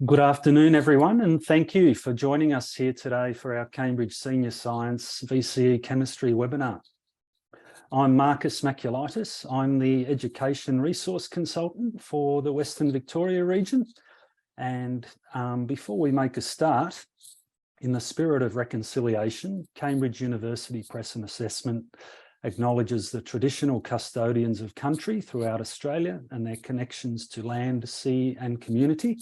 Good afternoon, everyone, and thank you for joining us here today for our Cambridge Senior Science VCE Chemistry webinar. I'm Marcus Maculitis. I'm the Education Resource Consultant for the Western Victoria region. And before we make a start, in the spirit of reconciliation, Cambridge University Press and Assessment acknowledges the traditional custodians of country throughout Australia and their connections to land, sea and community.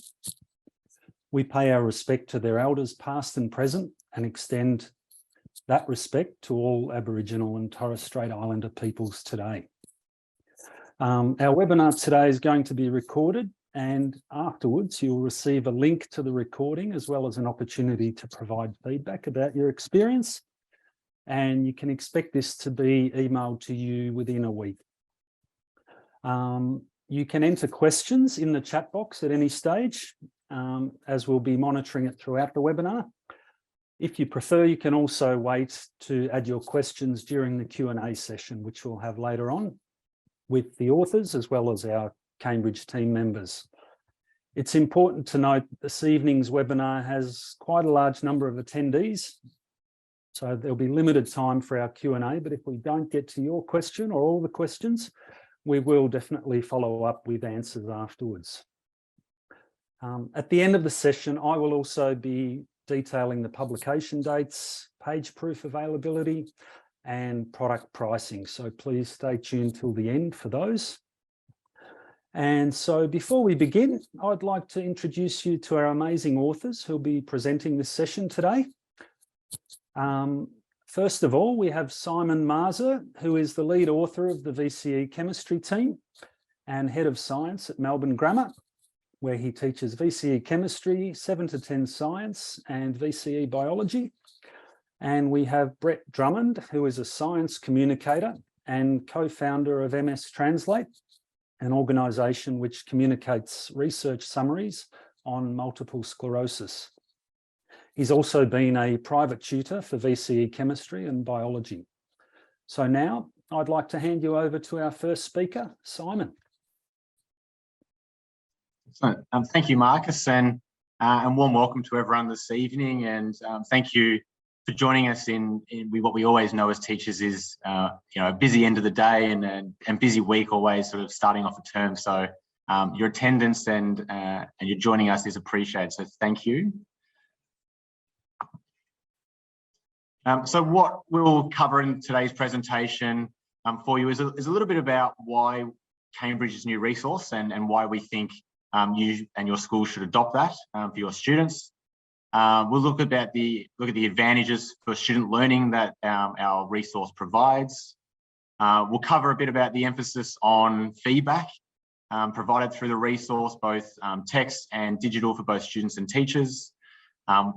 We pay our respect to their elders past and present and extend that respect to all Aboriginal and Torres Strait Islander peoples today. Our webinar today is going to be recorded, and afterwards you'll receive a link to the recording as well as an opportunity to provide feedback about your experience. And you can expect this to be emailed to you within a week. You can enter questions in the chat box at any stage, as we'll be monitoring it throughout the webinar. If you prefer, you can also wait to add your questions during the Q&A session, which we'll have later on with the authors as well as our Cambridge team members. It's important to note that this evening's webinar has quite a large number of attendees, so there'll be limited time for our Q&A, but if we don't get to your question or all the questions, we will definitely follow up with answers afterwards. At the end of the session, I will also be detailing the publication dates, page proof availability, and product pricing. So please stay tuned till the end for those. And so before we begin, I'd like to introduce you to our amazing authors who'll be presenting this session today. First of all, we have Simon Maaser, who is the lead author of the VCE Chemistry team and Head of Science at Melbourne Grammar, where he teaches VCE Chemistry, 7 to 10 Science and VCE Biology. And we have Brett Drummond, who is a science communicator and co-founder of MS Translate, an organisation which communicates research summaries on multiple sclerosis. He's also been a private tutor for VCE Chemistry and Biology. So now I'd like to hand you over to our first speaker, Simon. Thank you, Marcus, and warm welcome to everyone this evening. And thank you for joining us in what we always know as teachers is a busy end of the day and busy week, always sort of starting off a term. So your attendance and your joining us is appreciated. So thank you. So what we'll cover in today's presentation for you is a little bit about why Cambridge is a new resource and why we think you and your school should adopt that for your students. We'll look at the advantages for student learning that our resource provides. We'll cover a bit about the emphasis on feedback provided through the resource, both text and digital for both students and teachers.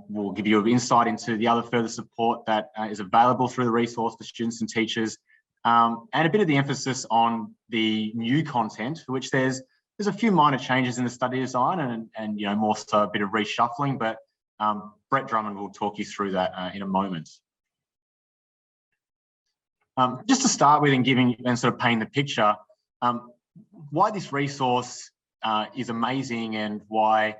We'll give you an insight into the other further support that is available through the resource for students and teachers, and a bit of the emphasis on the new content, for which there's a few minor changes in the study design and more so a bit of reshuffling, but Brett Drummond will talk you through that in a moment. Just to start with and giving and sort of painting the picture, why this resource is amazing and why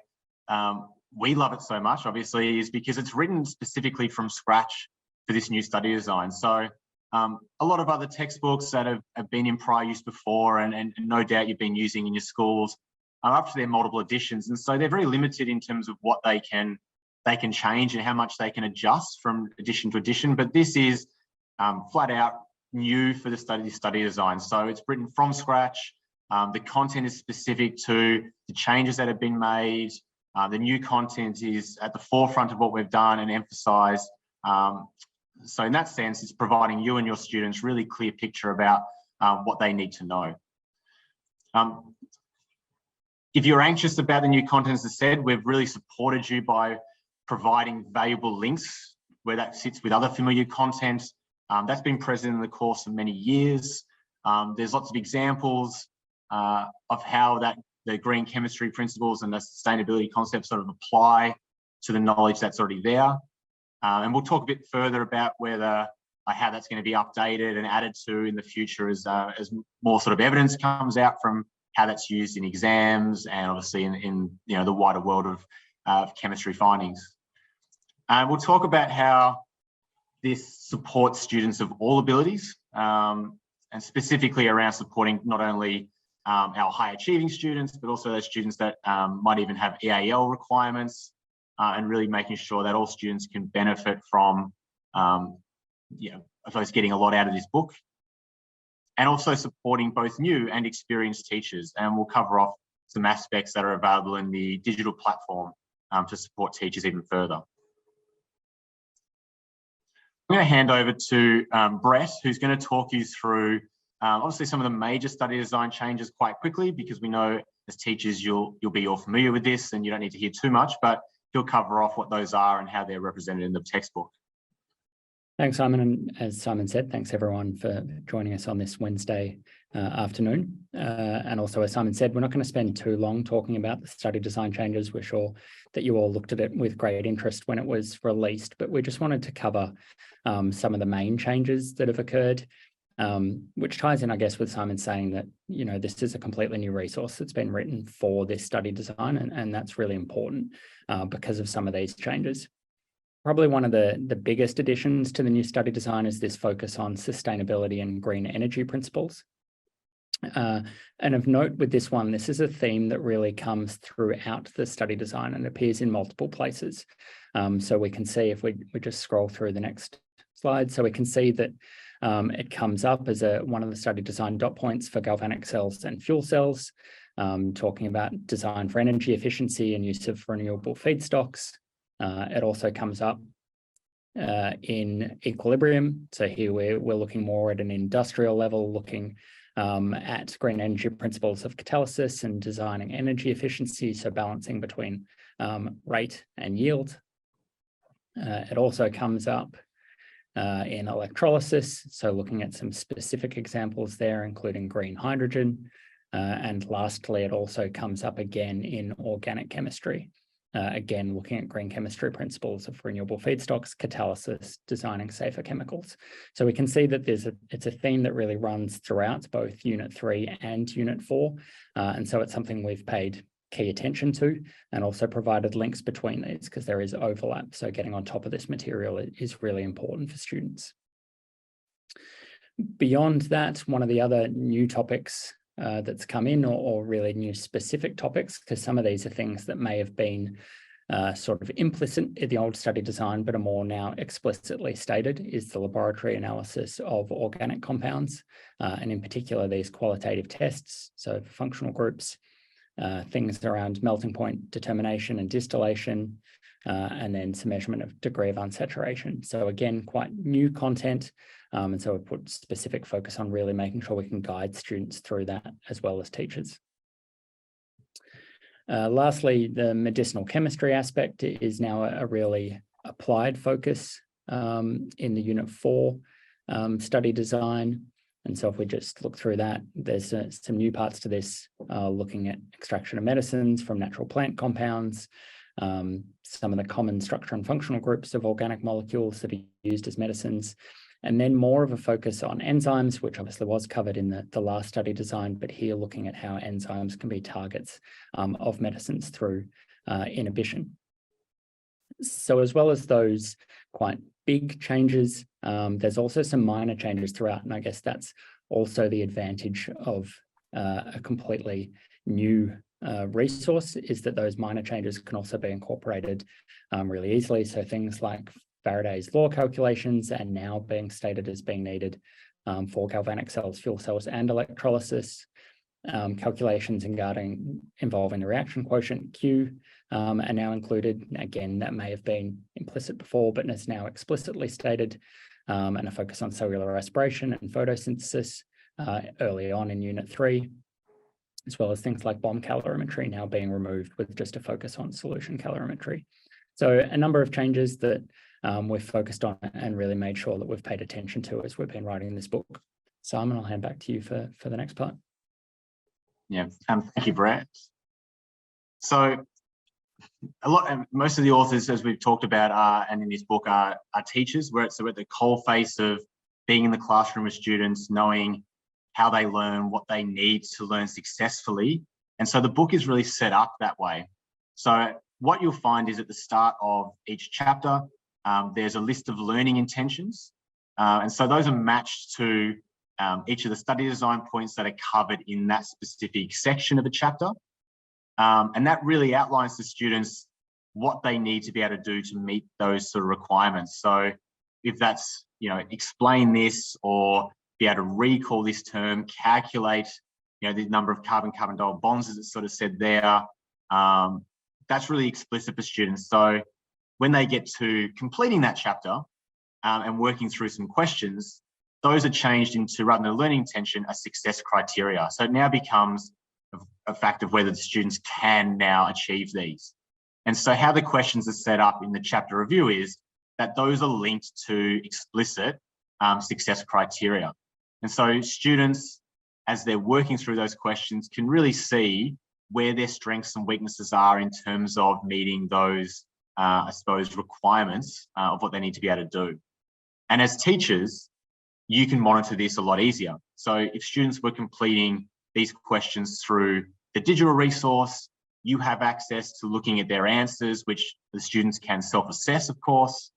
we love it so much, obviously, is because it's written specifically from scratch for this new study design. So a lot of other textbooks that have been in prior use before and no doubt you've been using in your schools are up to their multiple editions. And so they're very limited in terms of what they can change and how much they can adjust from edition to edition. But this is flat out new for the study design. So it's written from scratch. The content is specific to the changes that have been made. The new content is at the forefront of what we've done and emphasised. So in that sense, it's providing you and your students really clear picture about what they need to know. If you're anxious about the new content, as I said, we've really supported you by providing valuable links where that sits with other familiar content. That's been present in the course of many years. There's lots of examples of how the green chemistry principles and the sustainability concepts sort of apply to the knowledge that's already there. And we'll talk a bit further about how that's going to be updated and added to in the future as more sort of evidence comes out from how that's used in exams and obviously in the wider world of chemistry findings. And we'll talk about how this supports students of all abilities, and specifically around supporting not only our high achieving students, but also those students that might even have EAL requirements, and really making sure that all students can benefit from, I suppose, getting a lot out of this book, and also supporting both new and experienced teachers. And we'll cover off some aspects that are available in the digital platform to support teachers even further. I'm going to hand over to Brett, who's going to talk you through obviously some of the major study design changes quite quickly, because we know as teachers you'll be all familiar with this and you don't need to hear too much, but he'll cover off what those are and how they're represented in the textbook. Thanks, Simon. And as Simon said, thanks everyone for joining us on this Wednesday afternoon. And also, as Simon said, we're not going to spend too long talking about the study design changes. We're sure that you all looked at it with great interest when it was released, but we just wanted to cover some of the main changes that have occurred, which ties in, I guess, with Simon saying that, this is a completely new resource that's been written for this study design, and that's really important because of some of these changes. Probably one of the biggest additions to the new study design is this focus on sustainability and green energy principles. And of note with this one, this is a theme that really comes throughout the study design and appears in multiple places. So we can see, if we just scroll through the next slide, so we can see that it comes up as one of the study design dot points for galvanic cells and fuel cells, talking about design for energy efficiency and use of renewable feedstocks. It also comes up in equilibrium. So here we're looking more at an industrial level, looking at green energy principles of catalysis and designing energy efficiency, so balancing between rate and yield. It also comes up in electrolysis, so looking at some specific examples there, including green hydrogen. And lastly, it also comes up again in organic chemistry. Again, looking at green chemistry principles of renewable feedstocks, catalysis, designing safer chemicals. So we can see that it's a theme that really runs throughout both Unit 3 and Unit 4. And so it's something we've paid key attention to, and also provided links between these because there is overlap. So getting on top of this material is really important for students. Beyond that, one of the other new topics that's come in, or really new specific topics, because some of these are things that may have been sort of implicit in the old study design, but are more now explicitly stated, is the laboratory analysis of organic compounds, and in particular these qualitative tests, so for functional groups, things around melting point determination and distillation, and then some measurement of degree of unsaturation. So again, quite new content. And so we put specific focus on really making sure we can guide students through that as well as teachers. Lastly, the medicinal chemistry aspect is now a really applied focus in the Unit 4 study design. And so if we just look through that, there's some new parts to this, looking at extraction of medicines from natural plant compounds, some of the common structure and functional groups of organic molecules that are used as medicines, and then more of a focus on enzymes, which obviously was covered in the last study design, but here looking at how enzymes can be targets of medicines through inhibition. So as well as those quite big changes, there's also some minor changes throughout, and I guess that's also the advantage of a completely new resource, is that those minor changes can also be incorporated really easily. So things like Faraday's law calculations are now being stated as being needed for galvanic cells, fuel cells, and electrolysis. Calculations involving the reaction quotient Q are now included. Again, that may have been implicit before, but is now explicitly stated, and a focus on cellular respiration and photosynthesis early on in Unit 3, as well as things like bomb calorimetry now being removed with just a focus on solution calorimetry. So a number of changes that we've focused on and really made sure that we've paid attention to as we've been writing this book. Simon, I'll hand back to you for the next part. Yeah, thank you, Brett. So most of the authors, as we've talked about, and in this book, are teachers. We're at the coalface of being in the classroom with students, knowing how they learn, what they need to learn successfully. And so the book is really set up that way. So what you'll find is at the start of each chapter, there's a list of learning intentions. And so those are matched to each of the study design points that are covered in that specific section of a chapter. And that really outlines to students what they need to be able to do to meet those sort of requirements. So if that's, explain this, or be able to recall this term, calculate, the number of carbon-carbon double bonds, as it's sort of said there, that's really explicit for students. So when they get to completing that chapter and working through some questions, those are changed into, rather than a learning intention, a success criteria. So it now becomes a fact of whether the students can now achieve these. And so how the questions are set up in the chapter review is that those are linked to explicit success criteria. And so students, as they're working through those questions, can really see where their strengths and weaknesses are in terms of meeting those, I suppose, requirements of what they need to be able to do. And as teachers, you can monitor this a lot easier. So if students were completing these questions through the digital resource, you have access to looking at their answers, which the students can self-assess, of course,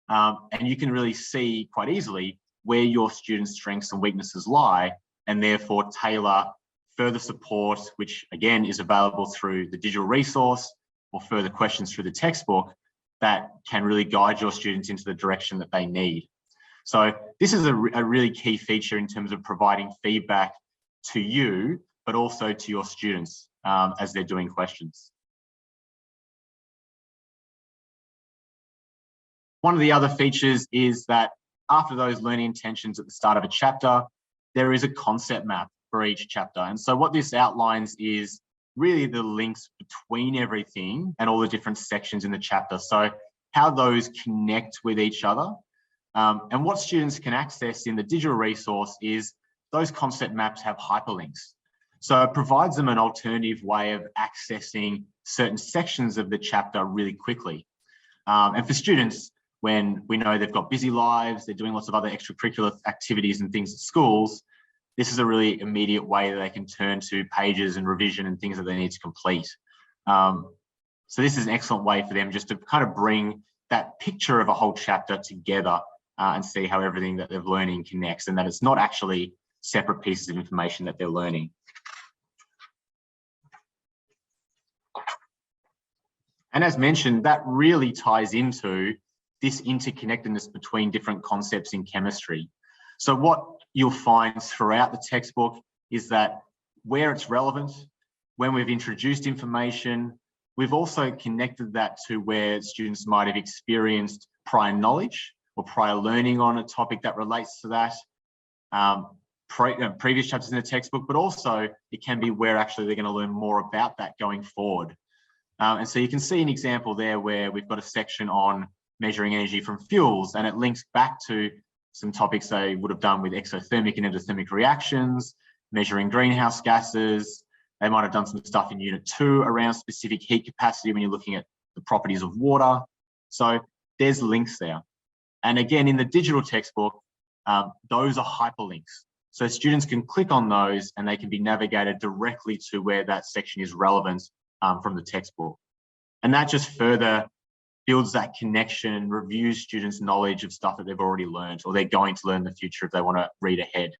and you can really see quite easily where your students' strengths and weaknesses lie, and therefore tailor further support, which again is available through the digital resource, or further questions through the textbook that can really guide your students into the direction that they need. So this is a really key feature in terms of providing feedback to you, but also to your students as they're doing questions. One of the other features is that after those learning intentions at the start of a chapter, there is a concept map for each chapter. And so what this outlines is really the links between everything and all the different sections in the chapter. So how those connect with each other. And what students can access in the digital resource is those concept maps have hyperlinks. So it provides them an alternative way of accessing certain sections of the chapter really quickly. And for students, when we know they've got busy lives, they're doing lots of other extracurricular activities and things at schools, this is a really immediate way that they can turn to pages and revision and things that they need to complete. So this is an excellent way for them just to kind of bring that picture of a whole chapter together and see how everything that they're learning connects, and that it's not actually separate pieces of information that they're learning. And as mentioned, that really ties into this interconnectedness between different concepts in chemistry. So what you'll find throughout the textbook is that where it's relevant, when we've introduced information, we've also connected that to where students might have experienced prior knowledge or prior learning on a topic that relates to that. Previous chapters in the textbook, but also it can be where actually they're going to learn more about that going forward. And so you can see an example there where we've got a section on measuring energy from fuels, and it links back to some topics they would have done with exothermic and endothermic reactions, measuring greenhouse gases. They might have done some stuff in Unit 2 around specific heat capacity when you're looking at the properties of water. So there's links there. And again, in the digital textbook, those are hyperlinks. So students can click on those and they can be navigated directly to where that section is relevant from the textbook. And that just further builds that connection and reviews students' knowledge of stuff that they've already learned or they're going to learn in the future if they want to read ahead,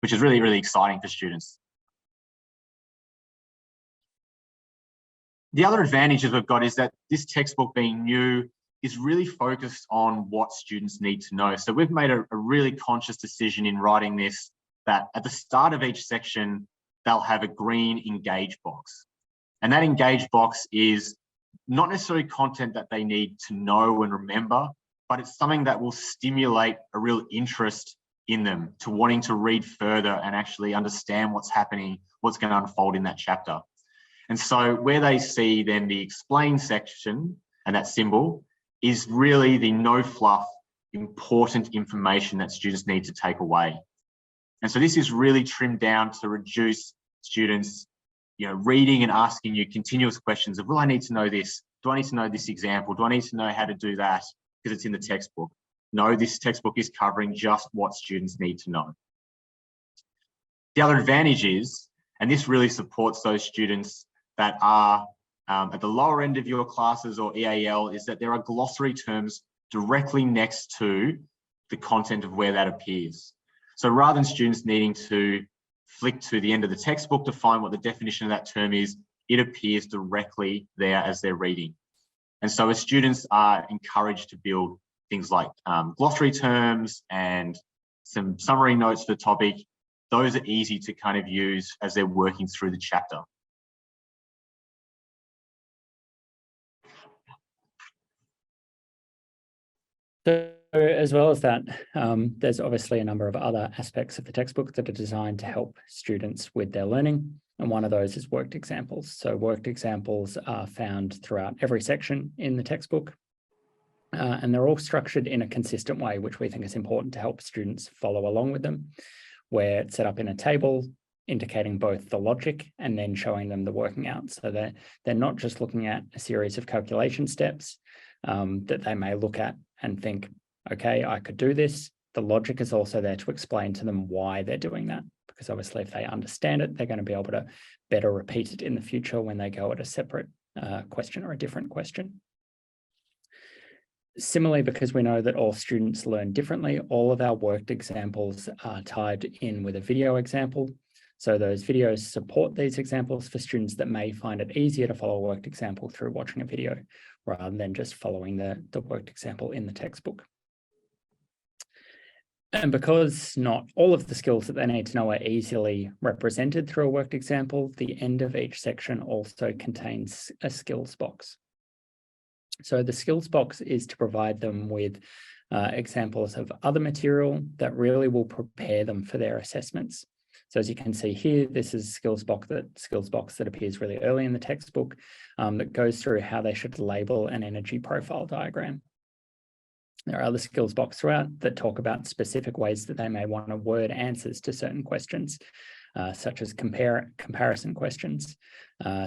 which is really, really exciting for students. The other advantages we've got is that this textbook, being new, is really focused on what students need to know. So we've made a really conscious decision in writing this, that at the start of each section, they'll have a green engage box. And that engage box is not necessarily content that they need to know and remember, but it's something that will stimulate a real interest in them to wanting to read further and actually understand what's happening, what's going to unfold in that chapter. And so where they see then the explain section and that symbol is really the no fluff, important information that students need to take away. And so this is really trimmed down to reduce students, reading and asking you continuous questions of, will I need to know this? Do I need to know this example? Do I need to know how to do that because it's in the textbook? No, this textbook is covering just what students need to know. The other advantage is, and this really supports those students that are at the lower end of your classes or EAL is that there are glossary terms directly next to the content of where that appears. So rather than students needing to flick to the end of the textbook to find what the definition of that term is, it appears directly there as they're reading. And so as students are encouraged to build things like glossary terms and some summary notes for the topic, those are easy to kind of use as they're working through the chapter. So as well as that, there's obviously a number of other aspects of the textbook that are designed to help students with their learning. And one of those is worked examples. So worked examples are found throughout every section in the textbook. And they're all structured in a consistent way, which we think is important to help students follow along with them, where it's set up in a table indicating both the logic and then showing them the working out. So they're not just looking at a series of calculation steps that they may look at and think, okay, I could do this. The logic is also there to explain to them why they're doing that, because obviously if they understand it, they're going to be able to better repeat it in the future when they go at a separate question or a different question. Similarly, because we know that all students learn differently, all of our worked examples are tied in with a video example. So those videos support these examples for students that may find it easier to follow a worked example through watching a video rather than just following the worked example in the textbook. And because not all of the skills that they need to know are easily represented through a worked example, the end of each section also contains a skills box. So the skills box is to provide them with examples of other material that really will prepare them for their assessments. So as you can see here, this is a skills box that appears really early in the textbook that goes through how they should label an energy profile diagram. There are other skills boxes throughout that talk about specific ways that they may want to word answers to certain questions, such as comparison questions,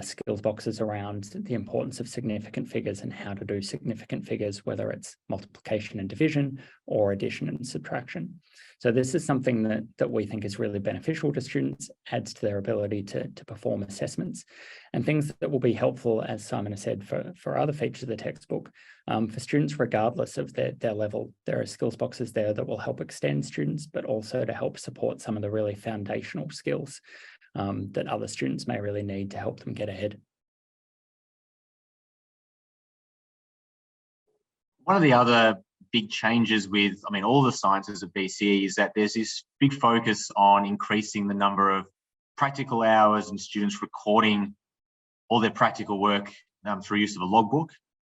skills boxes around the importance of significant figures and how to do significant figures, whether it's multiplication and division or addition and subtraction. So this is something that we think is really beneficial to students, adds to their ability to perform assessments, and things that will be helpful, as Simon has said, for other features of the textbook. For students, regardless of their level, there are skills boxes there that will help extend students, but also to help support some of the really foundational skills that other students may really need to help them get ahead. One of the other big changes with, all the sciences of VCE is that there's this big focus on increasing the number of practical hours and students recording all their practical work through use of a logbook.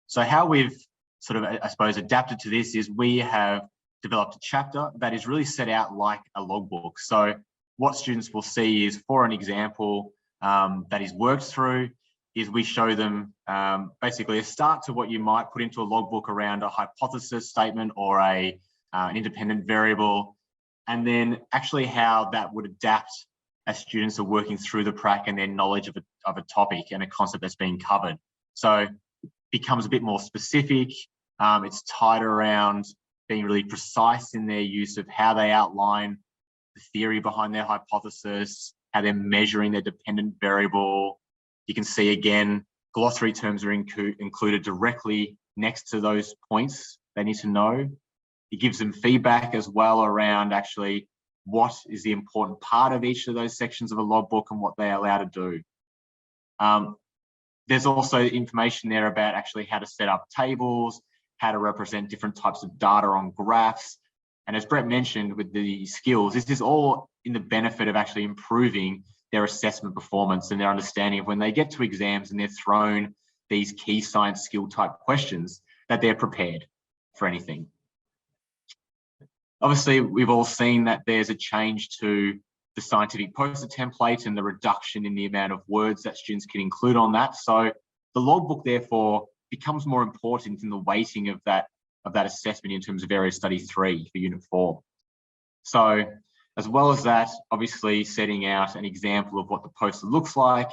So how we've sort of, I suppose, adapted to this is we have developed a chapter that is really set out like a logbook. So what students will see is, for an example that is worked through, is we show them basically a start to what you might put into a logbook around a hypothesis statement or an independent variable, and then actually how that would adapt as students are working through the prac and their knowledge of a topic and a concept that's being covered. So it becomes a bit more specific. It's tied around being really precise in their use of how they outline the theory behind their hypothesis, how they're measuring their dependent variable. You can see again, glossary terms are included directly next to those points they need to know. It gives them feedback as well around actually what is the important part of each of those sections of a logbook and what they're allowed to do. There's also information there about actually how to set up tables, how to represent different types of data on graphs. And as Brett mentioned with the skills, this is all in the benefit of actually improving their assessment performance and their understanding of when they get to exams and they're thrown these key science skill type questions, that they're prepared for anything. Obviously, we've all seen that there's a change to the scientific poster template and the reduction in the amount of words that students can include on that. So the logbook, therefore, becomes more important in the weighting of that assessment in terms of Area Study 3 for Unit 4. So as well as that, obviously setting out an example of what the poster looks like,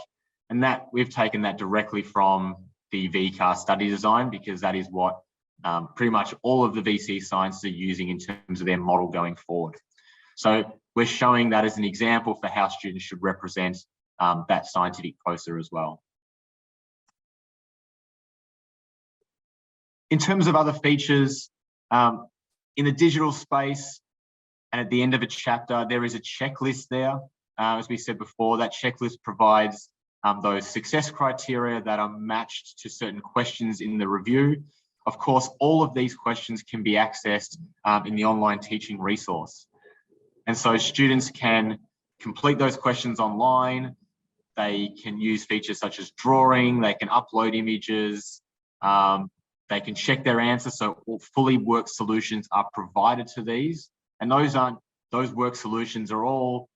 and that we've taken that directly from the VCAR study design, because that is what pretty much all of the VCE sciences are using in terms of their model going forward. So we're showing that as an example for how students should represent that scientific poster as well. In terms of other features, in the digital space and at the end of a chapter, there is a checklist there. As we said before, that checklist provides those success criteria that are matched to certain questions in the review. Of course, all of these questions can be accessed in the online teaching resource. And so students can complete those questions online. They can use features such as drawing, they can upload images, they can check their answers. So fully worked solutions are provided to these. And those work solutions are all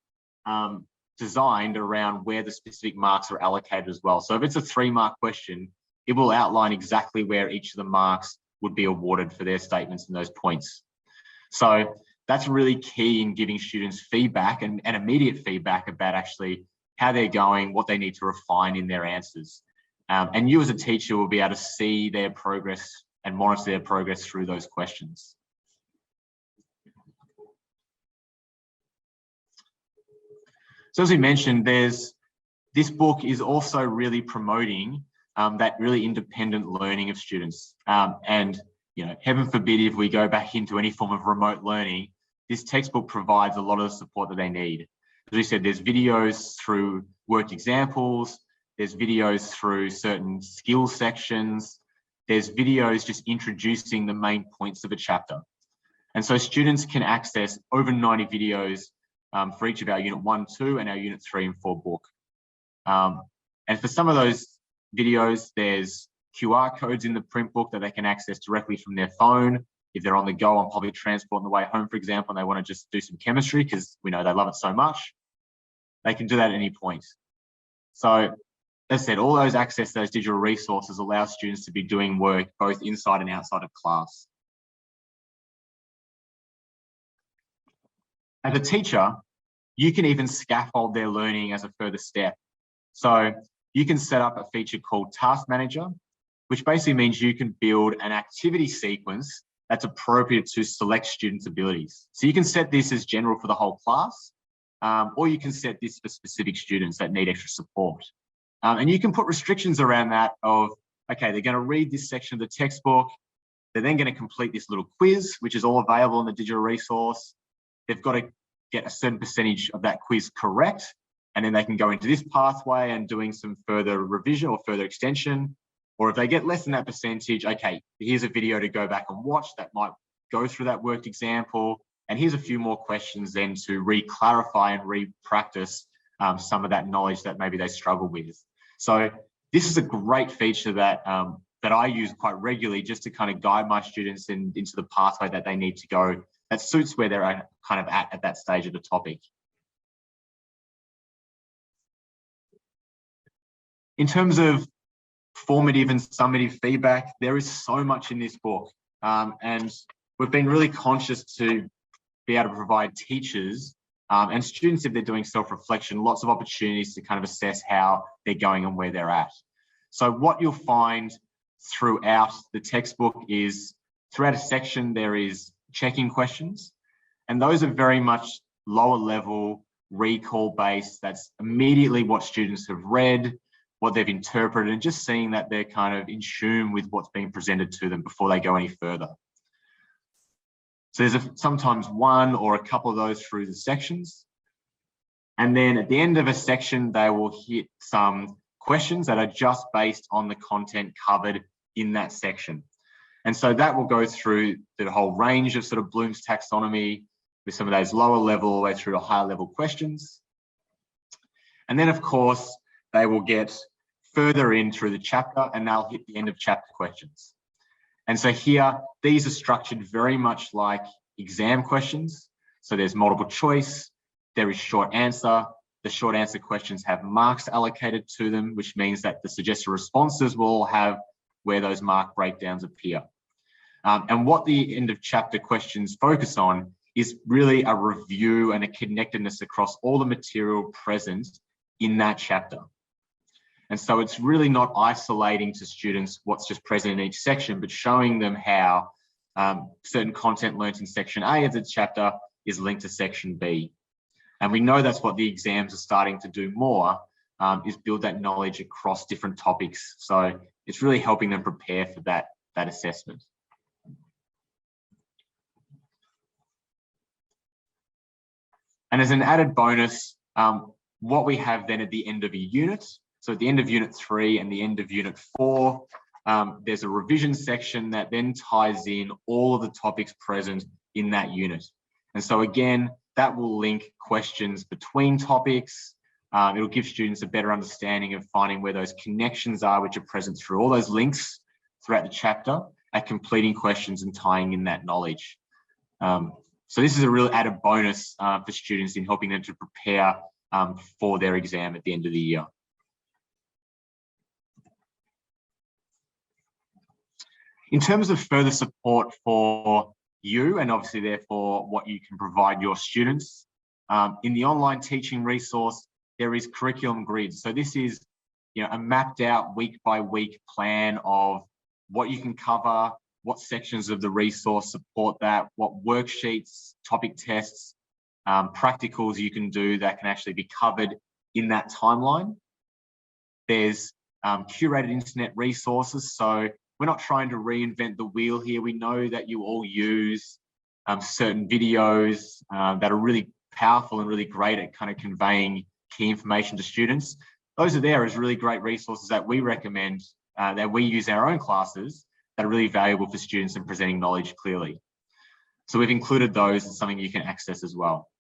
designed around where the specific marks are allocated as well. So if it's a 3-mark question, it will outline exactly where each of the marks would be awarded for their statements and those points. So that's really key in giving students feedback and immediate feedback about actually how they're going, what they need to refine in their answers. And you as a teacher will be able to see their progress and monitor their progress through those questions. So as we mentioned, this book is also really promoting that really independent learning of students. And heaven forbid if we go back into any form of remote learning, this textbook provides a lot of the support that they need. As we said, there's videos through worked examples, there's videos through certain skill sections, there's videos just introducing the main points of a chapter. And so students can access over 90 videos for each of our Unit 1, 2, and our Unit 3 and 4 book. And for some of those videos, there's QR codes in the print book that they can access directly from their phone. If they're on the go on public transport on the way home, for example, and they want to just do some chemistry because we know they love it so much, they can do that at any point. So as I said, all those access to those digital resources allow students to be doing work both inside and outside of class. As a teacher, you can even scaffold their learning as a further step. So you can set up a feature called Task Manager, which basically means you can build an activity sequence that's appropriate to select students' abilities. So you can set this as general for the whole class, or you can set this for specific students that need extra support. And you can put restrictions around that of, okay, they're going to read this section of the textbook. They're then going to complete this little quiz, which is all available in the digital resource. They've got to get a certain percentage of that quiz correct, and then they can go into this pathway and doing some further revision or further extension. Or if they get less than that percentage, okay, here's a video to go back and watch that might go through that worked example. And here's a few more questions then to re-clarify and re-practice some of that knowledge that maybe they struggle with. So this is a great feature that that I use quite regularly just to kind of guide my students into the pathway that they need to go that suits where they're kind of at that stage of the topic. In terms of formative and summative feedback, there is so much in this book. And we've been really conscious to be able to provide teachers and students, if they're doing self-reflection, lots of opportunities to kind of assess how they're going and where they're at. So what you'll find throughout the textbook is, throughout a section, there is checking questions. And those are very much lower level, recall based. That's immediately what students have read, what they've interpreted, and just seeing that they're kind of in tune with what's being presented to them before they go any further. So there's sometimes one or a couple of those through the sections. And then at the end of a section, they will hit some questions that are just based on the content covered in that section. And so that will go through the whole range of sort of Bloom's taxonomy with some of those lower level all the way through to higher level questions. And then of course, they will get further in through the chapter and they'll hit the end of chapter questions. And so here, these are structured very much like exam questions. So there's multiple choice, there is short answer. The short answer questions have marks allocated to them, which means that the suggested responses will have where those mark breakdowns appear. And what the end of chapter questions focus on is really a review and a connectedness across all the material present in that chapter. And so it's really not isolating to students what's just present in each section, but showing them how certain content learnt in section A of the chapter is linked to section B. And we know that's what the exams are starting to do more, is build that knowledge across different topics. So it's really helping them prepare for that that assessment. And as an added bonus, what we have then at the end of a unit, so at the end of Unit 3 and the end of Unit 4, there's a revision section that then ties in all of the topics present in that unit. And so again, that will link questions between topics. It'll give students a better understanding of finding where those connections are, which are present through all those links throughout the chapter, at completing questions and tying in that knowledge. So this is a real added bonus for students in helping them to prepare for their exam at the end of the year. In terms of further support for you, and obviously therefore what you can provide your students, in the online teaching resource, there is curriculum grids. So this is, a mapped out week by week plan of what you can cover, what sections of the resource support that, what worksheets, topic tests, practicals you can do that can actually be covered in that timeline. There's curated internet resources. So we're not trying to reinvent the wheel here. We know that you all use certain videos that are really powerful and really great at kind of conveying key information to students. Those are there as really great resources that we recommend, that we use in our own classes, that are really valuable for students in presenting knowledge clearly. So we've included those as something you can access as well.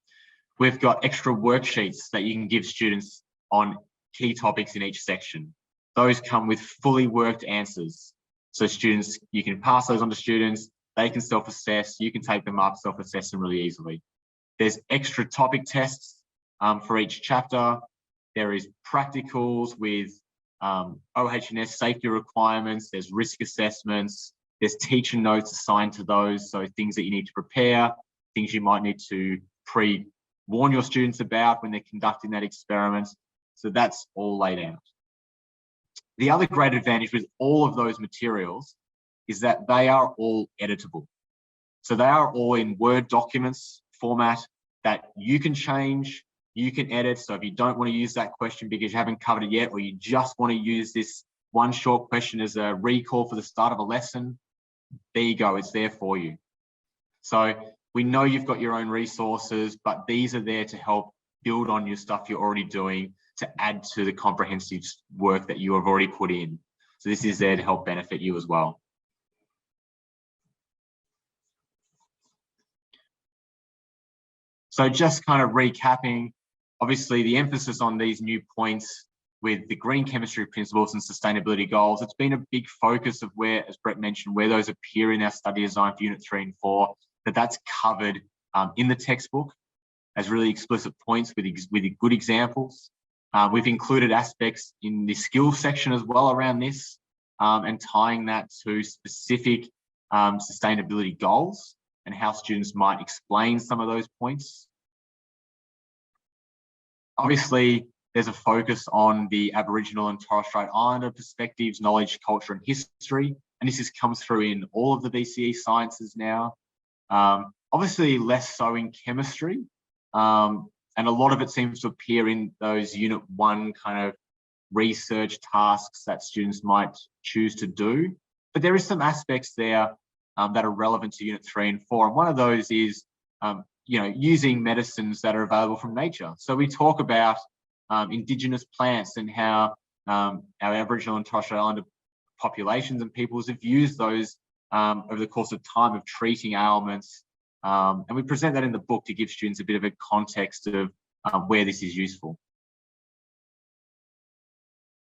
We've got extra worksheets that you can give students on key topics in each section. Those come with fully worked answers. So students, you can pass those on to students, they can self-assess, you can take them up, self-assess them really easily. There's extra topic tests for each chapter. There is practicals with OH&S safety requirements, there's risk assessments, there's teacher notes assigned to those, so things that you need to prepare, things you might need to pre-warn your students about when they're conducting that experiment. So that's all laid out. The other great advantage with all of those materials is that they are all editable. So they are all in Word documents format that you can change, you can edit. So if you don't want to use that question because you haven't covered it yet, or you just want to use this one short question as a recall for the start of a lesson, there you go, it's there for you. So we know you've got your own resources, but these are there to help build on your stuff you're already doing, to add to the comprehensive work that you have already put in. So this is there to help benefit you as well. So just kind of recapping, obviously the emphasis on these new points with the green chemistry principles and sustainability goals, it's been a big focus of where, as Brett mentioned, where those appear in our study design for Unit 3 and 4, that's covered in the textbook as really explicit points with good examples. We've included aspects in the skills section as well around this, and tying that to specific sustainability goals and how students might explain some of those points. Obviously, there's a focus on the Aboriginal and Torres Strait Islander perspectives, knowledge, culture, and history. And this comes through in all of the VCE sciences now. Obviously, less so in chemistry. And a lot of it seems to appear in those Unit 1 kind of research tasks that students might choose to do. But there is some aspects there that are relevant to Unit 3 and 4. And one of those is, using medicines that are available from nature. So we talk about Indigenous plants and how our Aboriginal and Torres Strait Islander populations and peoples have used those over the course of time of treating ailments. And we present that in the book to give students a bit of a context of where this is useful.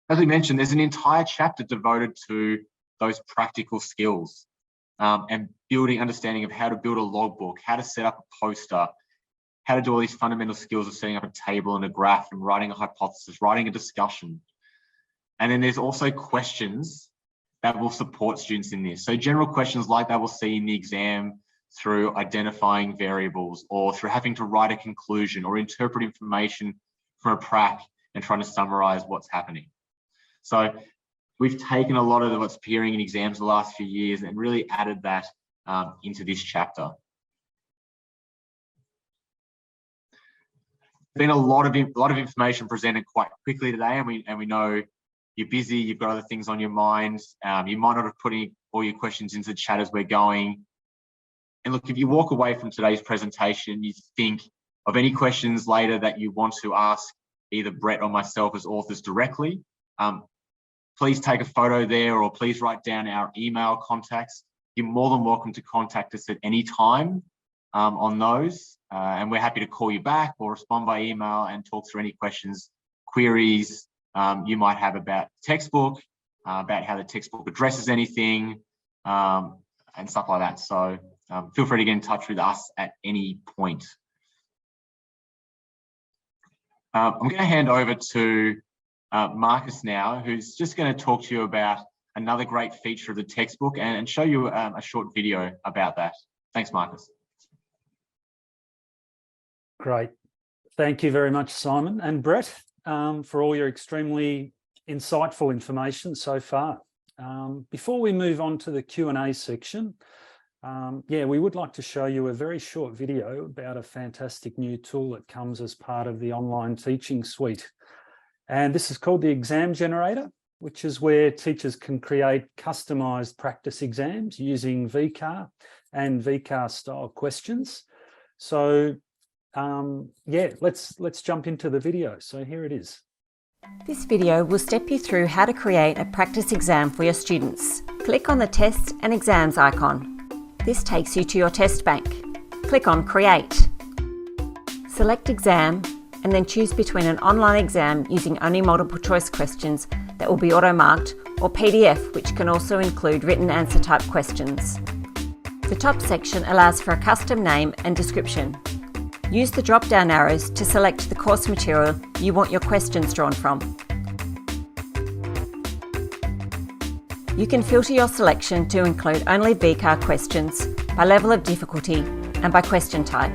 As we mentioned, there's an entire chapter devoted to those practical skills and understanding of how to build a logbook, how to set up a poster, how to do all these fundamental skills of setting up a table and a graph and writing a hypothesis, writing a discussion. And then there's also questions that will support students in this. So general questions like that we'll see in the exam through identifying variables or through having to write a conclusion or interpret information from a prac and trying to summarize what's happening. So we've taken a lot of what's appearing in exams the last few years and really added that into this chapter. Been a lot of information presented quite quickly today, and we know you're busy, you've got other things on your mind. You might not have put all your questions into the chat as we're going. And look, if you walk away from today's presentation, you think of any questions later that you want to ask either Brett or myself as authors directly, please take a photo there, or please write down our email contacts. You're more than welcome to contact us at any time on those. And we're happy to call you back or respond by email and talk through any questions, queries you might have about the textbook, about how the textbook addresses anything, and stuff like that. So feel free to get in touch with us at any point. I'm going to hand over to Marcus now, who's just going to talk to you about another great feature of the textbook and show you a short video about that. Thanks, Marcus. Great. Thank you very much, Simon and Brett, for all your extremely insightful information so far. Before we move on to the Q&A section, we would like to show you a very short video about a fantastic new tool that comes as part of the online teaching suite. And this is called the Exam Generator, which is where teachers can create customized practice exams using VCAR and VCAR style questions. So let's jump into the video. So here it is. This video will step you through how to create a practice exam for your students. Click on the Tests and Exams icon. This takes you to your test bank. Click on Create. Select Exam and then choose between an online exam using only multiple choice questions that will be auto-marked, or PDF, which can also include written answer type questions. The top section allows for a custom name and description. Use the drop-down arrows to select the course material you want your questions drawn from. You can filter your selection to include only VCAR questions by level of difficulty and by question type.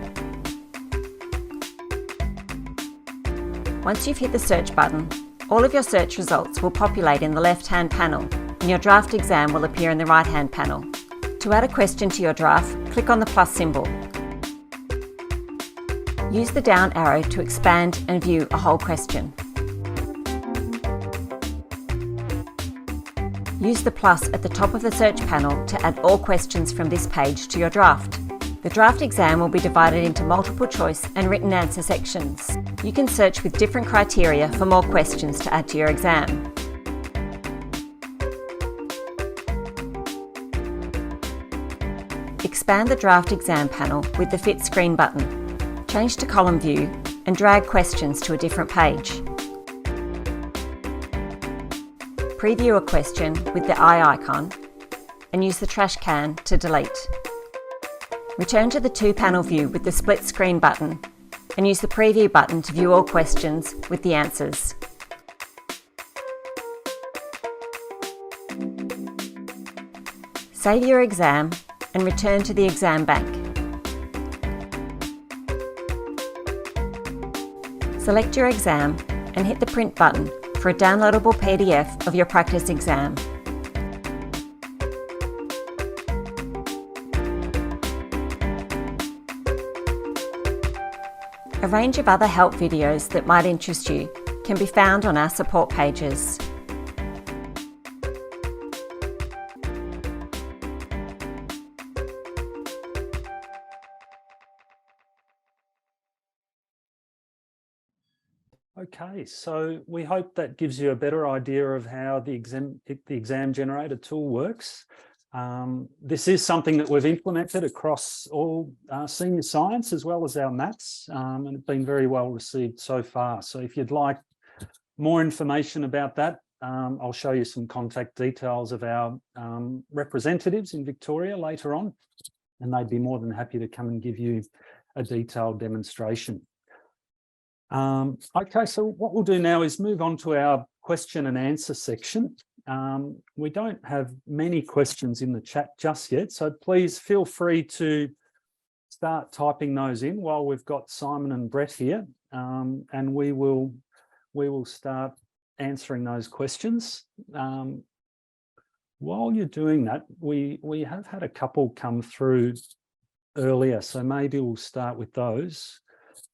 Once you've hit the search button, all of your search results will populate in the left-hand panel, and your draft exam will appear in the right-hand panel. To add a question to your draft, click on the plus symbol. Use the down arrow to expand and view a whole question. Use the plus at the top of the search panel to add all questions from this page to your draft. The draft exam will be divided into multiple choice and written answer sections. You can search with different criteria for more questions to add to your exam. Expand the draft exam panel with the Fit Screen button. Change to column view and drag questions to a different page. Preview a question with the eye icon and use the trash can to delete. Return to the two-panel view with the split screen button and use the preview button to view all questions with the answers. Save your exam and return to the exam bank. Select your exam and hit the print button for a downloadable PDF of your practice exam. A range of other help videos that might interest you can be found on our support pages. Okay, so we hope that gives you a better idea of how the exam generator tool works. This is something that we've implemented across all senior science as well as our maths, and it's been very well received so far. So if you'd like more information about that, I'll show you some contact details of our representatives in Victoria later on, and they'd be more than happy to come and give you a detailed demonstration. Okay, so what we'll do now is move on to our question and answer section. We don't have many questions in the chat just yet, so please feel free to start typing those in while we've got Simon and Brett here, and we will start answering those questions. While you're doing that, we have had a couple come through earlier, so maybe we'll start with those.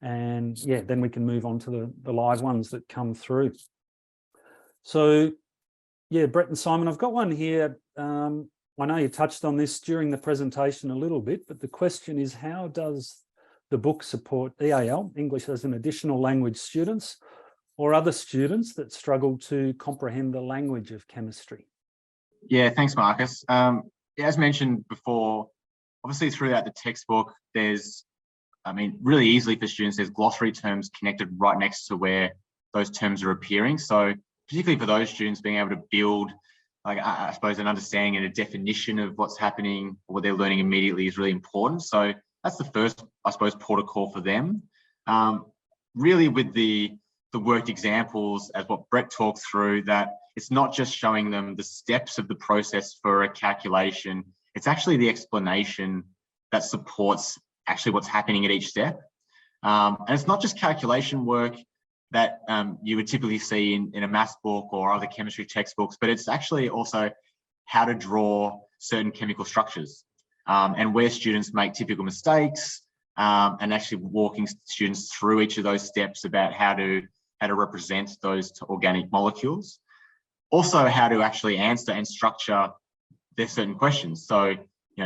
And yeah, then we can move on to the live ones that come through. So Yeah, Brett and Simon, I've got one here. I know you touched on this during the presentation a little bit, but the question is, how does the book support EAL, English as an additional language students, or other students that struggle to comprehend the language of chemistry? Yeah, thanks, Marcus. As mentioned before, obviously throughout the textbook, there's, really easily for students, there's glossary terms connected right next to where those terms are appearing. So particularly for those students, being able to build, I suppose, an understanding and a definition of what's happening, or what they're learning immediately is really important. So that's the first, I suppose, port of call for them. Really with the worked examples, as what Brett talked through, that it's not just showing them the steps of the process for a calculation, it's actually the explanation that supports actually what's happening at each step. And it's not just calculation work that you would typically see in a maths book or other chemistry textbooks, but it's actually also how to draw certain chemical structures and where students make typical mistakes, and actually walking students through each of those steps about how to represent those organic molecules. Also, how to actually answer and structure their certain questions. So,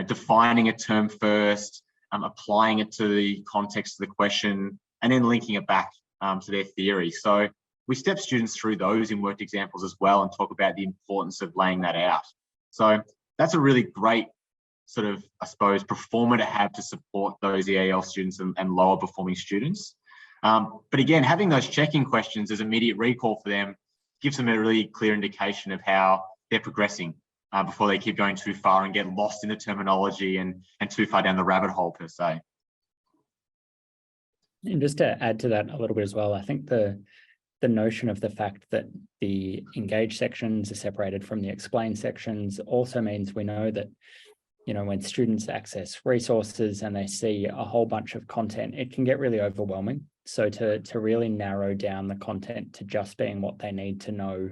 defining a term first, applying it to the context of the question, and then linking it back to their theory. So we step students through those in worked examples as well, and talk about the importance of laying that out. So that's a really great sort of, I suppose, performer to have to support those EAL students and lower performing students. But again, having those check-in questions as immediate recall for them gives them a really clear indication of how they're progressing before they keep going too far and get lost in the terminology and too far down the rabbit hole per se. And just to add to that a little bit as well, I think the notion of the fact that the engage sections are separated from the explain sections also means we know that, when students access resources and they see a whole bunch of content, it can get really overwhelming. So to really narrow down the content to just being what they need to know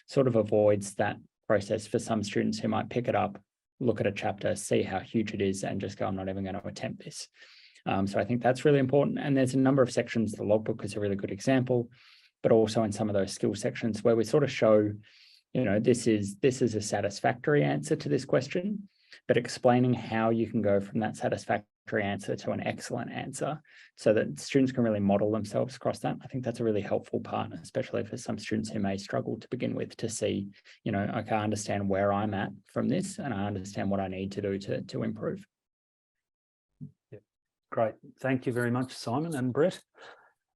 sort of avoids that process for some students who might pick it up, look at a chapter, see how huge it is, and just go, I'm not even going to attempt this. So I think that's really important. And there's a number of sections, the logbook is a really good example, but also in some of those skill sections where we sort of show, this is a satisfactory answer to this question, but explaining how you can go from that satisfactory answer to an excellent answer so that students can really model themselves across that. I think that's a really helpful part, especially for some students who may struggle to begin with, to see, okay, I understand where I'm at from this and I understand what I need to do to improve. Great. Thank you very much, Simon and Brett.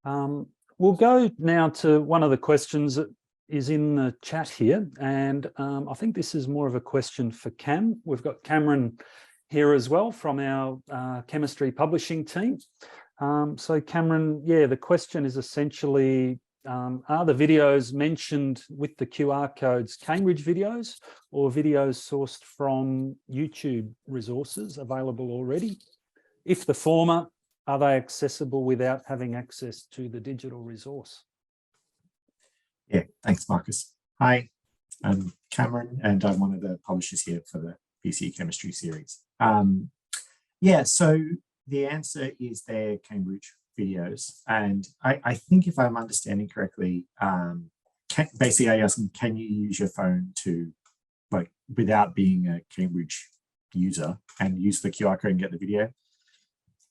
We'll go now to one of the questions that is in the chat here. And I think this is more of a question for Cam. We've got Cameron here as well from our chemistry publishing team. So Cameron, the question is essentially, are the videos mentioned with the QR codes Cambridge videos or videos sourced from YouTube resources available already? If the former, are they accessible without having access to the digital resource? Yeah, thanks, Marcus. Hi, I'm Cameron, and I'm one of the publishers here for the VCE Chemistry series. So the answer is they're Cambridge videos. And I think if I'm understanding correctly, basically I asked them, can you use your phone to, without being a Cambridge user, and use the QR code and get the video?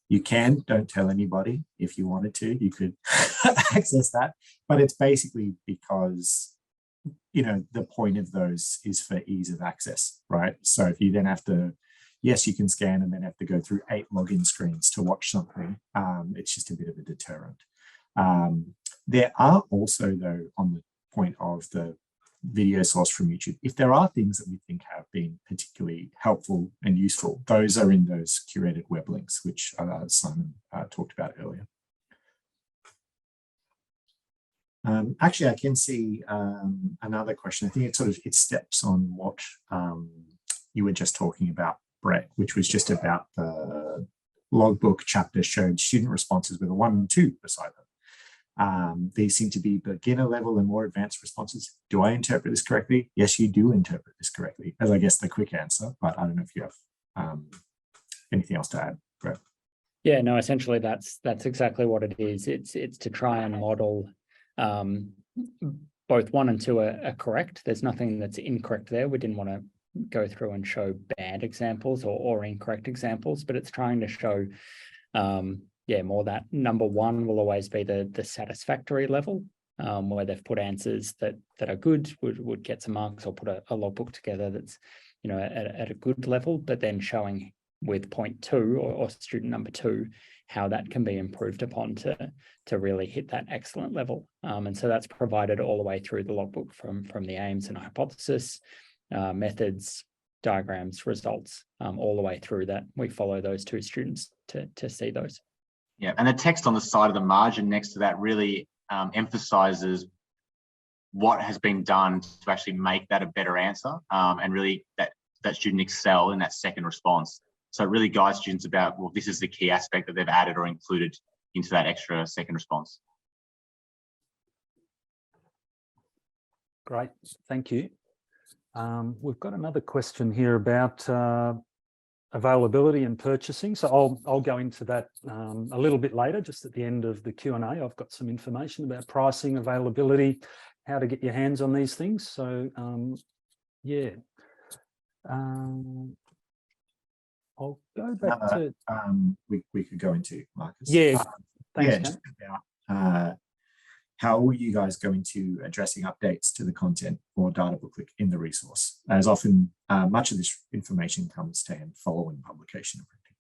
You can, don't tell anybody. If you wanted to, you could access that. But it's basically because, the point of those is for ease of access, right? So if you then have to, yes, you can scan and then have to go through 8 login screens to watch something. It's just a bit of a deterrent. There are also, though, on the point of the video source from YouTube, if there are things that we think have been particularly helpful and useful, those are in those curated web links, which Simon talked about earlier. Actually, I can see another question. I think it steps on what you were just talking about, Brett, which was just about the logbook chapter showed student responses with a 1 and 2 beside them. These seem to be beginner level and more advanced responses. Do I interpret this correctly? Yes, you do interpret this correctly, as I guess the quick answer, but I don't know if you have anything else to add, Brett. Yeah, no, essentially that's exactly what it is. It's to try and model both 1 and 2 are correct. There's nothing that's incorrect there. We didn't want to go through and show bad examples or incorrect examples, but it's trying to show, more that number 1 will always be the satisfactory level, where they've put answers that are good, would get some marks, or put a logbook together that's, at a good level, but then showing with point 2 or student number 2, how that can be improved upon to really hit that excellent level. And so that's provided all the way through the logbook from the aims and hypothesis, methods, diagrams, results, all the way through that. We follow those 2 students to see those. Yeah, and the text on the side of the margin next to that really emphasizes what has been done to actually make that a better answer, and really that student excel in that second response. So it really guides students about, well, this is the key aspect that they've added or included into that extra second response. Great, thank you. We've got another question here about availability and purchasing. So I'll go into that a little bit later, just at the end of the Q&A. I've got some information about pricing, availability, how to get your hands on these things. So I'll go back to... we could go into, Marcus. Yeah, thanks, just about how are you guys going to addressing updates to the content or data booklet in the resource? As often, much of this information comes to hand following publication and printing.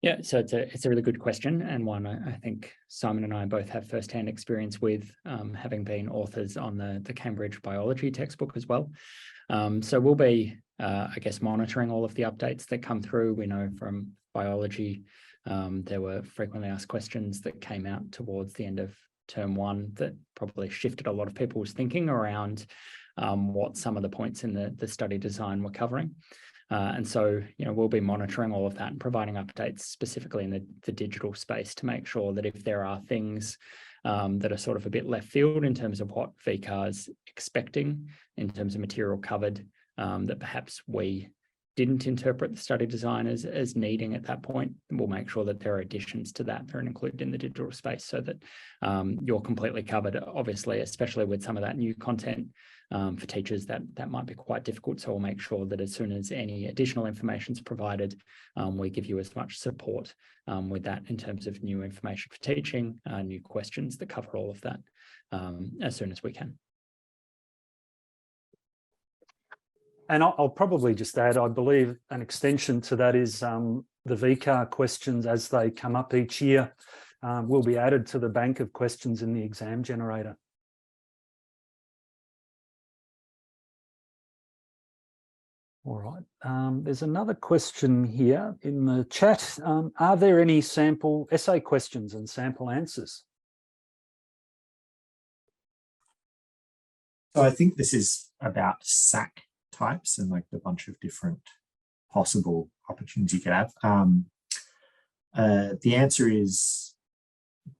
Yeah, so it's a really good question, and one I think Simon and I both have firsthand experience with, having been authors on the Cambridge biology textbook as well. So we'll be, I guess, monitoring all of the updates that come through. We know from biology, there were frequently asked questions that came out towards the end of term 1 that probably shifted a lot of people's thinking around what some of the points in the study design were covering. And so, we'll be monitoring all of that and providing updates specifically in the digital space to make sure that if there are things that are sort of a bit left field in terms of what VCAR is expecting in terms of material covered, that perhaps we didn't interpret the study design as needing at that point, we'll make sure that there are additions to that are included in the digital space so that you're completely covered, obviously, especially with some of that new content. For teachers, that might be quite difficult. So we'll make sure that as soon as any additional information is provided, we give you as much support with that in terms of new information for teaching, new questions that cover all of that as soon as we can. And I'll probably just add, I believe an extension to that is the VCAR questions as they come up each year will be added to the bank of questions in the exam generator. All right, there's another question here in the chat. Are there any sample essay questions and sample answers? So I think this is about SAC types and like the bunch of different possible opportunities you could have. The answer is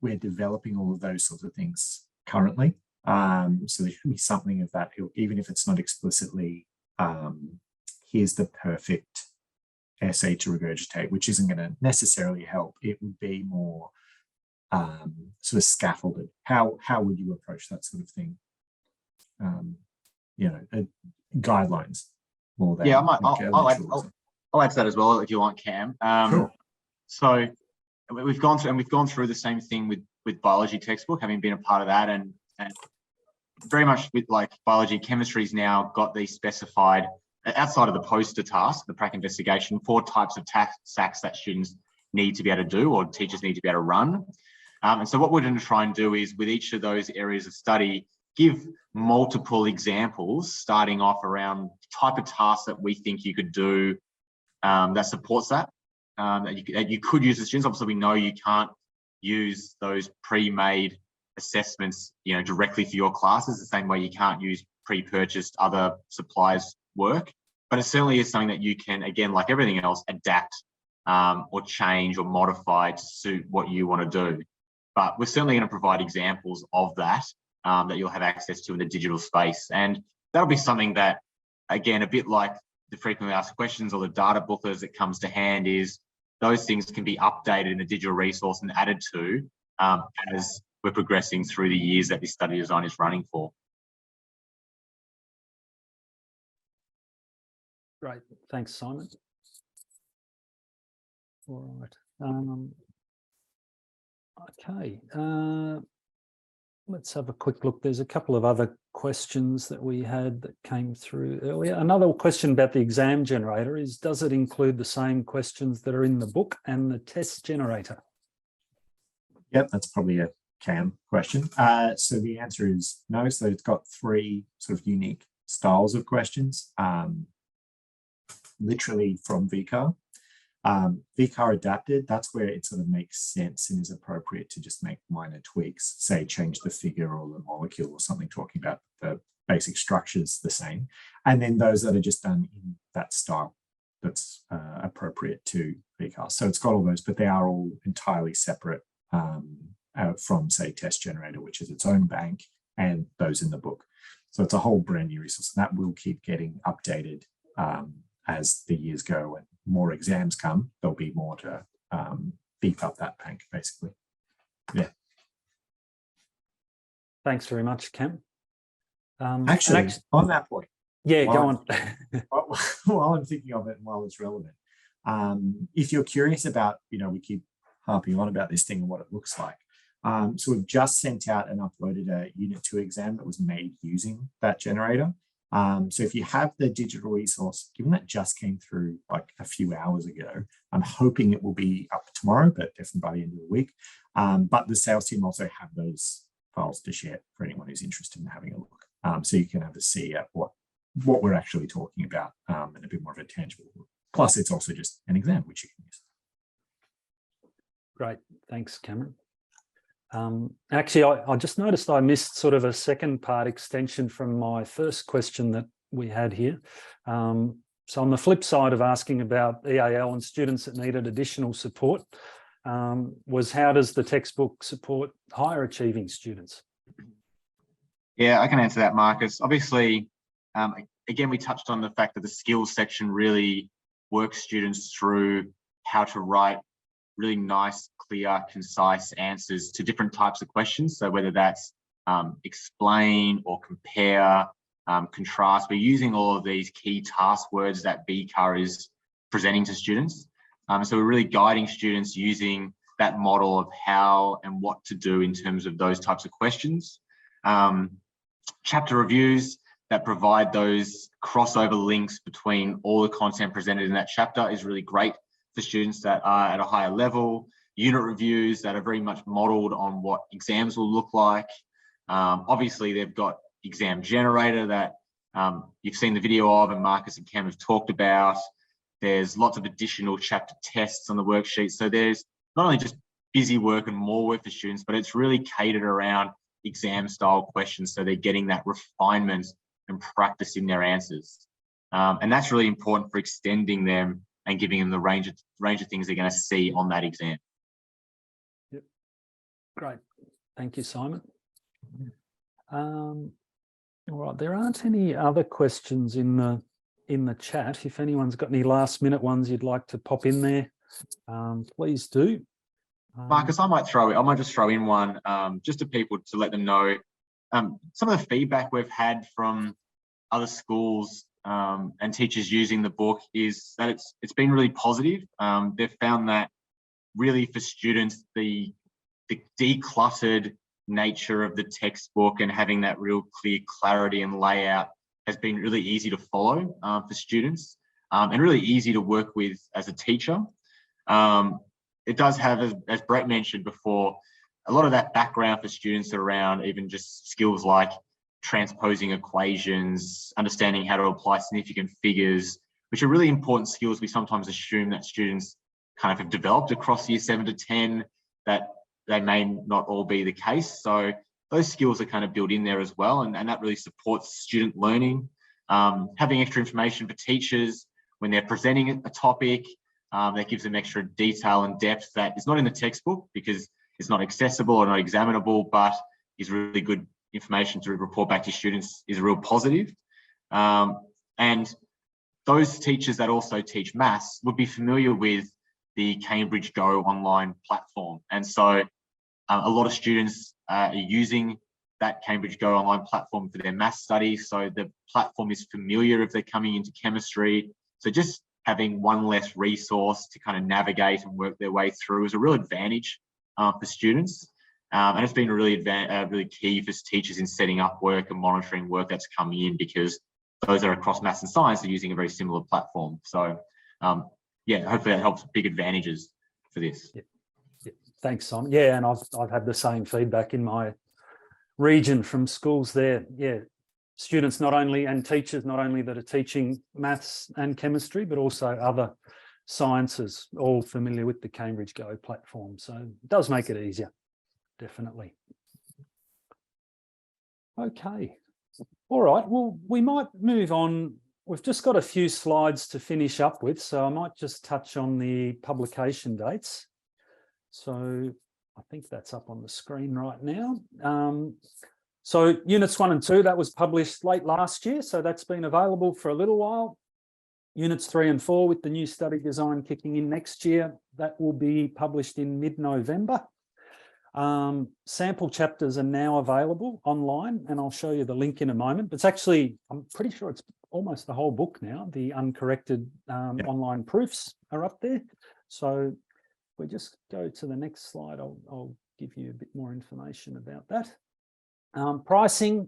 we're developing all of those sorts of things currently. So there should be something of that, even if it's not explicitly here's the perfect essay to regurgitate, which isn't going to necessarily help. It would be more sort of scaffolded. How would you approach that sort of thing? Guidelines more than I'll add to that as well if you want, Cam. Sure. So we've gone through the same thing with biology textbook, having been a part of that, and very much with like biology, chemistry's now got these specified outside of the poster task, the prac investigation, 4 types of SACs that students need to be able to do or teachers need to be able to run. And so what we're going to try and do is with each of those areas of study, give multiple examples starting off around the type of tasks that we think you could do that supports that you could use as students. Obviously, we know you can't use those pre-made assessments, directly for your classes, the same way you can't use pre-purchased other suppliers' work. But it certainly is something that you can, again, like everything else, adapt or change or modify to suit what you want to do. But we're certainly going to provide examples of that that you'll have access to in the digital space. And that'll be something that, again, a bit like the frequently asked questions or the data booklets that comes to hand, is those things can be updated in the digital resource and added to as we're progressing through the years that this study design is running for. Great, thanks, Simon. All right. Okay, let's have a quick look. There's a couple of other questions that we had that came through earlier. Another question about the exam generator is, does it include the same questions that are in the book and the test generator? Yep, that's probably a Cam question. So the answer is no. So it's got 3 sort of unique styles of questions, literally from VCAR. VCAR adapted, that's where it sort of makes sense and is appropriate to just make minor tweaks, say change the figure or the molecule or something, talking about the basic structures the same. And then those that are just done in that style that's appropriate to VCAR. So it's got all those, but they are all entirely separate from, say, test generator, which is its own bank, and those in the book. So it's a whole brand new resource, and that will keep getting updated as the years go and more exams come. There'll be more to beef up that bank, basically. Yeah. Thanks very much, Cam. Actually, on that point. Yeah, go on. While I'm thinking of it and while it's relevant, if you're curious about, we keep harping on about this thing and what it looks like. So we've just sent out and uploaded a Unit 2 exam that was made using that generator. So if you have the digital resource, given that just came through like a few hours ago, I'm hoping it will be up tomorrow, but definitely by the end of the week. But the sales team also have those files to share for anyone who's interested in having a look. So you can have a see at what we're actually talking about and a bit more of a tangible look. Plus, it's also just an exam which you can use. Great, thanks, Cameron. Actually, I just noticed I missed sort of a second part extension from my first question that we had here. So on the flip side of asking about EAL and students that needed additional support was, how does the textbook support higher achieving students? Yeah, I can answer that, Marcus. Obviously, again, we touched on the fact that the skills section really works students through how to write really nice, clear, concise answers to different types of questions. So whether that's explain or compare, contrast, we're using all of these key task words that VCAR is presenting to students. So we're really guiding students using that model of how and what to do in terms of those types of questions. Chapter reviews that provide those crossover links between all the content presented in that chapter is really great for students that are at a higher level. Unit reviews that are very much modeled on what exams will look like. Obviously, they've got exam generator that you've seen the video of and Marcus and Cam have talked about. There's lots of additional chapter tests on the worksheet. So there's not only just busy work and more work for students, but it's really catered around exam style questions. So they're getting that refinement and practicing their answers. And that's really important for extending them and giving them the range of things they're going to see on that exam. Yep. Great. Thank you, Simon. All right, there aren't any other questions in the chat. If anyone's got any last minute ones you'd like to pop in there, please do. Marcus, I might just throw in one just to people to let them know some of the feedback we've had from other schools and teachers using the book is that it's been really positive. They've found that really for students, the decluttered nature of the textbook and having that real clear clarity and layout has been really easy to follow for students and really easy to work with as a teacher. It does have, as Brett mentioned before, a lot of that background for students around even just skills like transposing equations, understanding how to apply significant figures, which are really important skills we sometimes assume that students kind of have developed across year 7 to 10, that they may not all be the case. So those skills are kind of built in there as well, and that really supports student learning. Having extra information for teachers when they're presenting a topic, that gives them extra detail and depth that is not in the textbook because it's not accessible or not examinable, but is really good information to report back to students is a real positive. And those teachers that also teach maths would be familiar with the Cambridge Go online platform. And so a lot of students are using that Cambridge Go online platform for their maths studies. So the platform is familiar if they're coming into chemistry. So just having one less resource to kind of navigate and work their way through is a real advantage for students. And it's been really key for teachers in setting up work and monitoring work that's coming in, because those that are across maths and science are using a very similar platform. So yeah, hopefully that helps. Big advantages for this. Yeah. Yeah. Thanks, Simon. Yeah, and I've had the same feedback in my region from schools there. Yeah, students not only, and teachers not only, that are teaching maths and chemistry, but also other sciences, all familiar with the Cambridge Go platform. So it does make it easier, definitely. Okay. All right, well, we might move on. We've just got a few slides to finish up with, so I might just touch on the publication dates. So I think that's up on the screen right now. So Units 1 and 2, that was published late last year, so that's been available for a little while. Units 3 and 4, with the new study design kicking in next year, that will be published in mid-November. Sample chapters are now available online, and I'll show you the link in a moment. But it's actually, I'm pretty sure it's almost the whole book now. The uncorrected online proofs are up there. So we just go to the next slide. I'll give you a bit more information about that. Pricing,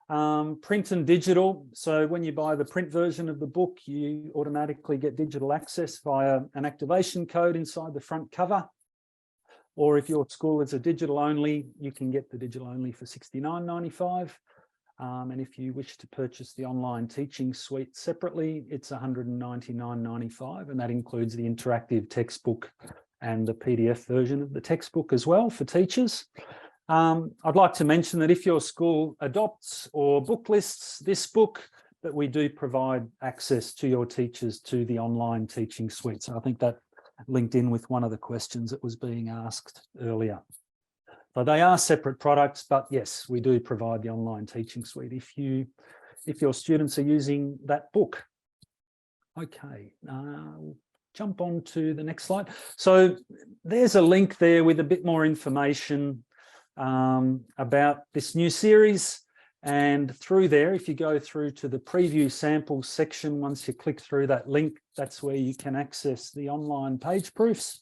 print and digital. So when you buy the print version of the book, you automatically get digital access via an activation code inside the front cover. Or if your school is a digital only, you can get the digital only for $69.95. And if you wish to purchase the online teaching suite separately, it's $199.95, and that includes the interactive textbook and the PDF version of the textbook as well for teachers. I'd like to mention that if your school adopts or book lists this book, that we do provide access to your teachers to the online teaching suite. So I think that linked in with one of the questions that was being asked earlier. So they are separate products, but yes, we do provide the online teaching suite if your students are using that book. Okay, we'll jump on to the next slide. So there's a link there with a bit more information about this new series. And through there, if you go through to the preview samples section, once you click through that link, that's where you can access the online page proofs.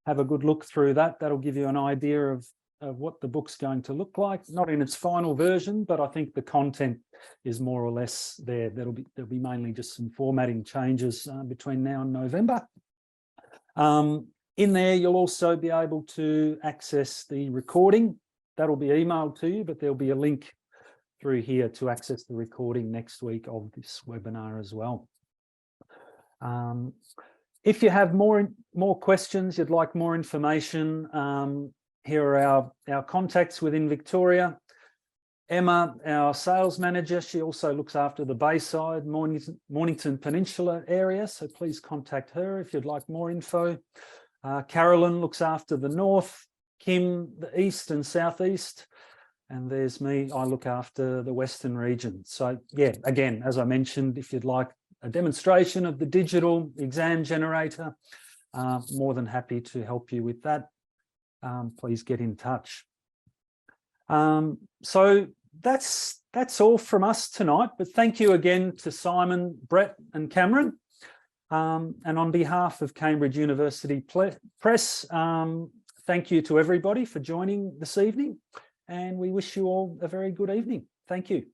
Have a good look through that. That'll give you an idea of what the book's going to look like. Not in its final version, but I think the content is more or less there. There'll be mainly just some formatting changes between now and November. In there, you'll also be able to access the recording. That'll be emailed to you, but there'll be a link through here to access the recording next week of this webinar as well. If you have more questions, you'd like more information, here are our contacts within Victoria. Emma, our sales manager, she also looks after the Bayside, Mornington Peninsula area, so please contact her if you'd like more info. Carolyn looks after the north, Kim, the east and southeast. And there's me, I look after the Western region. So yeah, again, as I mentioned, if you'd like a demonstration of the digital exam generator, more than happy to help you with that. Please get in touch. So that's all from us tonight, but thank you again to Simon, Brett and Cameron. And on behalf of Cambridge University Press, thank you to everybody for joining this evening. And we wish you all a very good evening. Thank you.